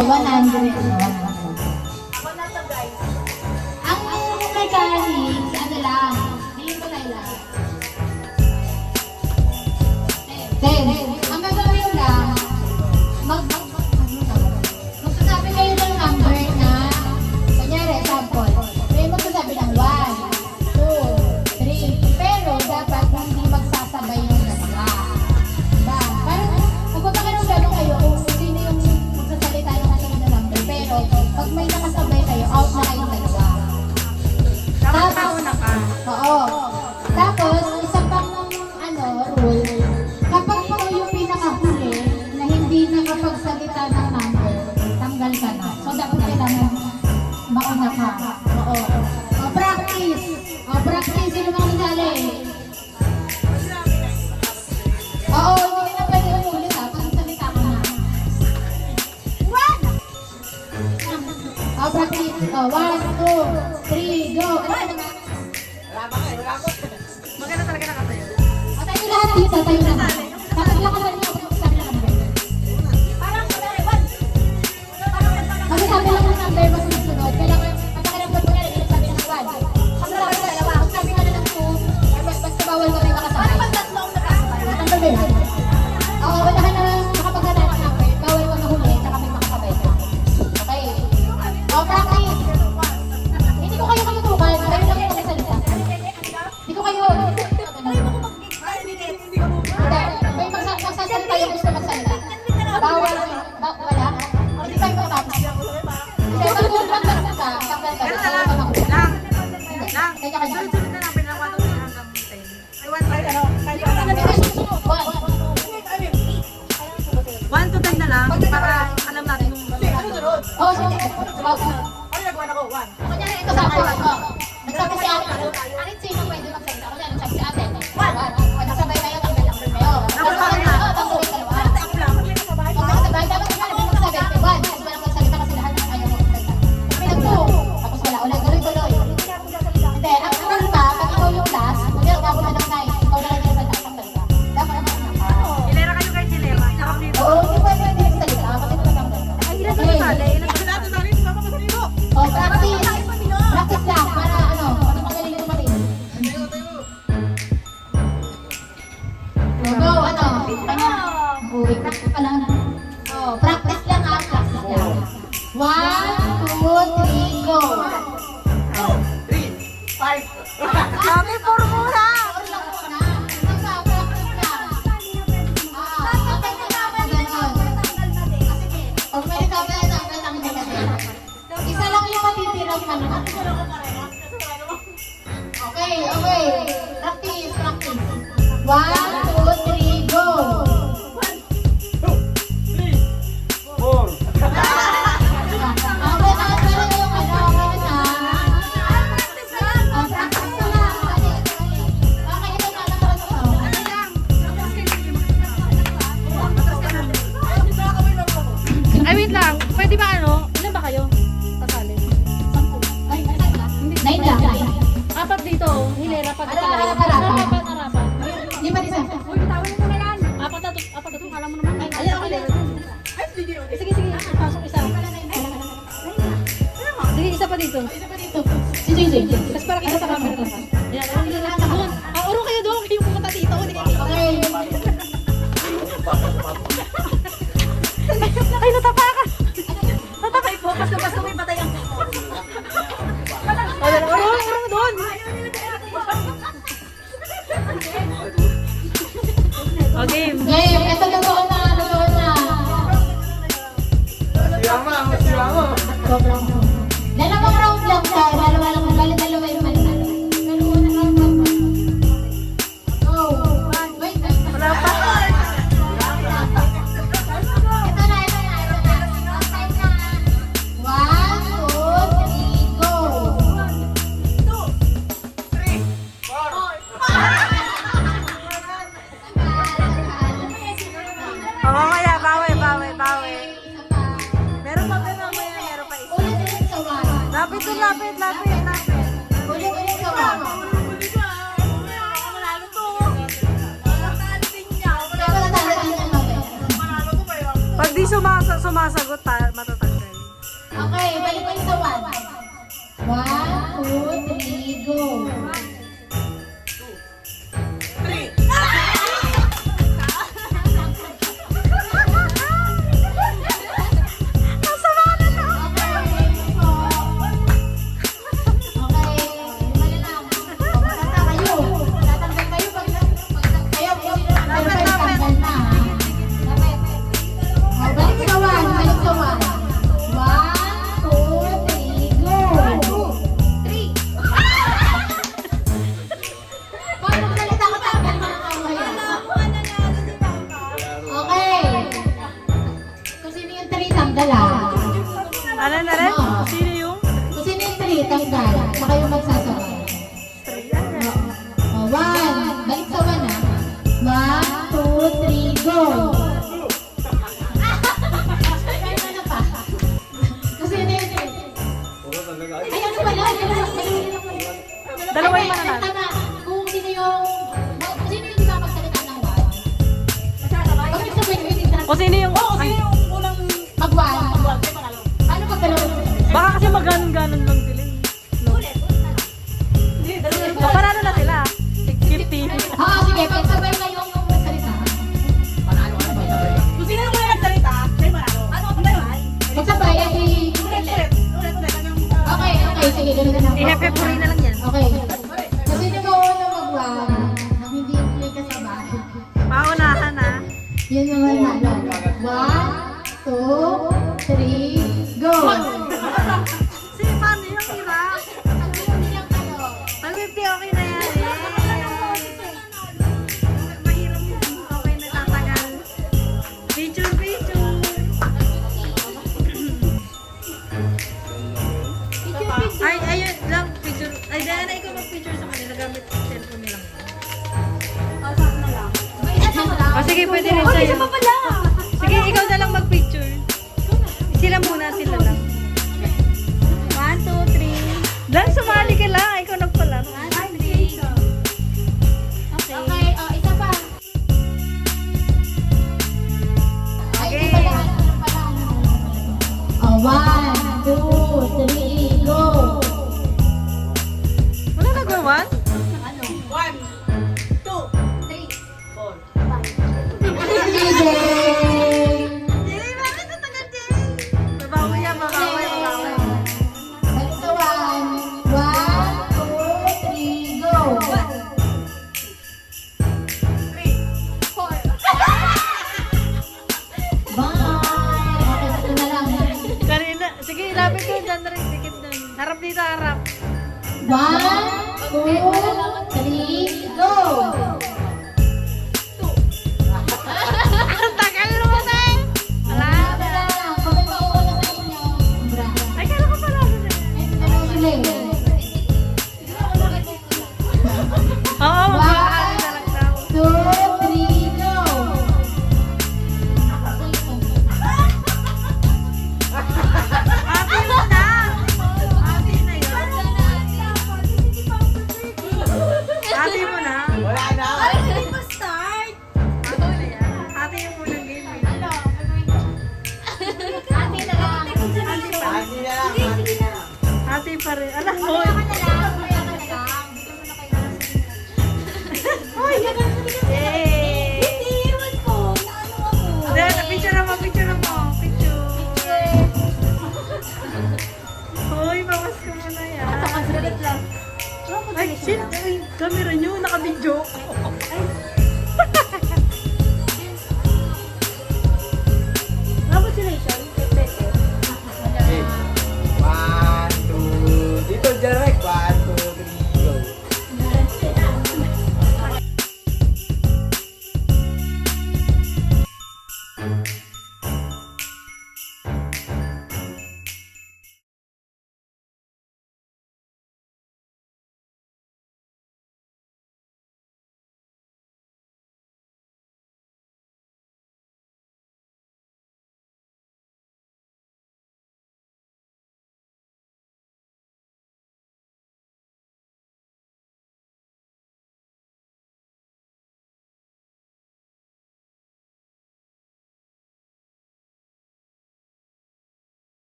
Ako na to, guys. Ang mechanics, ano lang, hindi ko lang. Then, ang gagawin lang, magsasabi kayo ng number na, kunyari, example, may magsasabi ng 1, 2, 3, pero dapat hindi magsasabay yung dalawa. Diba? Parang, magpapakilang gano'n kayo kung sino yung magsasalita ng kasunod na number, pero pag may nakasabay kayo, out na kayong dalawa. Tapos na ka. Oo. Tapos, isa pang rule, kapag ikaw yung pinakahuli na hindi nakapagsalita ng number, tanggal ka na. So, dapat kailangan mauna ka. Oo. O, practice. O, practice. Sino mga nasali? Oo, hindi ka na pwede umulit ha. Pagsalita ka na. O, practice. O, 1, 2, 3, go. Ano naman? Maganda talaga nakatayo. O, tayo lahat dito. Tayo lahat. Tapos lakasan niyo ako sabi ng number. Parang Kasi sabi lang ng number mo sunod-sunod. Kailangan, pagkakiramdam ko na rin, sabi ng 1. Kasi sabi ng dalawa, kung sabi ka na ng 2, basta bawal ka rin makasabay. parang magtatlong nakasabay. Tanggal ba yun? Oo, unahan na makapagdala ng number. Bawal ka mahuli, tsaka may makasabay ka. Okay. O, practice. Hindi ko kayo kalutukan. Kayo lang yung magsalita. Hindi ko kayo. May magsasalita yung gusto magsalita. Bawal. Wala. Hindi tayo makatapos. Kasi pag magsalita ka, tanggal ka. Ganun na lang. Lang. Sunod-sunod na lang. Pinang 1 to 3 hanggang 10. Ay, 1 to 10 na lang para alam natin yung Oo, sige. Kunyari, ito sa ako. Nagsabi si ate. Arit sino pwede magsalita? Kunyari, nagsabi si ate. Nagsabay kayo, tanggal lang rin kayo. Tanggal yung dalawa. Magkakasabay, dapat kunyari may magsabi. One, kasi walang magsalita kasi lahat ng ayaw magsalita. May nag-2. Tapos wala, ulit, tuloy-tuloy. Hindi, ang rule pa, pag ikaw yung last, kunyari, umabot na ng 9, ikaw na lang yung salita, tanggal ka. Dapat naman ka. Hilera kayo guys, hilera. Sarap dito. Oo, hindi pwede hindi magsalita kasi matatanggal ka. Ay, ilan sa sali? Ilan sa sali? Oh, practice. Practice lang para mas magaling yung matin. Go, uy, practice pa lang. Oh, practice lang practice lang. 1, 2, 3, go. Sabi, formula! Or lang muna. Basta, practice lang. Okay na naman ganon. Sige, pag may nagkabala na, tanggal kasi. Isa lang yung matitirang manok. Okay. Practice. 1, 2, 3, go. Okay, nakasala yung okay na. Practice lang! Practice na lang. Okay, ito na lang. Ay, wait lang. Pwede ba ilan ba kayo? Kasali. Ay, nine lang. Apat dito, hilera pag Harapan. harapan. Lima din sa. Uy, bitawan mo na yan. Apat na to, alam mo naman. Ay, okay. Sige, pasok isa. Sige, isa pa dito. Si JJ. Tapos para kita sa camera to. Yan, doon. Urong kayo doon, kayo pumunta dito. Hindi kayo dito. Okay. Ay, natapakan. Natapay, focus na basta may patay ang urong doon. Okay. Game, ito totoo na. Sobrang. Dalawang round lang siya. Dalawa yung manalo. Pero una round lang. Go. Wait. Wala pa. Ito na. Time na. 1, 2, 3, go. Mamaya, bawi. Isa pa. Meron pa mamaya, meron pa isa. Ulit sa 1. Lapit. Ulit sa 1. Pag di sumasagot, matatag. Okay, sige, ganito na. I-February na lang yan. Okay. Kasi nyo mauna mag-one nang hindi may kasabay. Paunahan na. Yun naman na. 1, 2, 3, go! Si paano yung hirap? Pag 50 okay na yan. Mahirap yun. Okay na tatagal. Picture. Ay, ayun lang. Picture. Ay, Diana, ikaw mag-picture sa kanila. Gamit yung cellphone nilang. O sige, pwede rin sa'yo. Sige, ikaw na lang mag-picture. Sila lang. 1, 2, 3. Dan, sumali ka lang. Ikaw nagpalaro. 1, 2, 3. Okay, isa pa. Ay, Okay. di pala, ano pala. 1, 2, 3, go! Wala nagawan? Ano? 1, 2, 3, 4. 5. DJ! Jay, bakit natagal, Jay? Babawi yan, babawi. Balik sa 1. 1, 2, 3, go! 4. Bye! Okay, ito na lang. Kanina, sige, ilapit ko dyan rin. Dikit dyan. Harap dito, harap. 1, 2, 3, go! Ang tagal mo na eh. Wala Wala na. lang. Kung may mauuna sa inyo, bra. Ay, kala ko pala. Ano sila eh? Oo, mag-aari na lang daw. 2, 3, go! Ate mo na. Ate na yun. Ate mo na. Wala na. Ate na yan. Ate yung unang game eh. Ate na lang. Ate pa. Hindi na lang. Ate pa rin. Alam mo. Yay! Dahil, picture na mo. Picture. Hoy, bawas ka muna yan. Ay, shit! Ay, camera nyo, naka-video. Okay. 1, 2. Dito, direct. 1, 2, 3, go.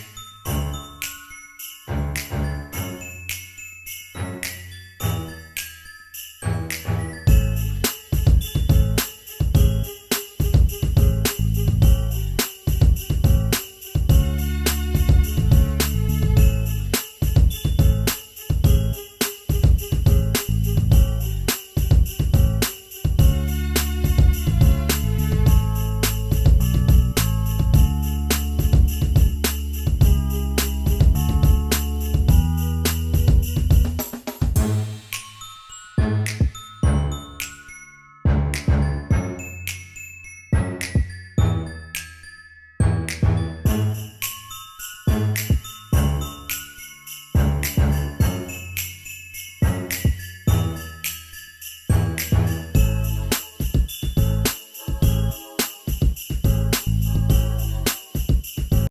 Bye.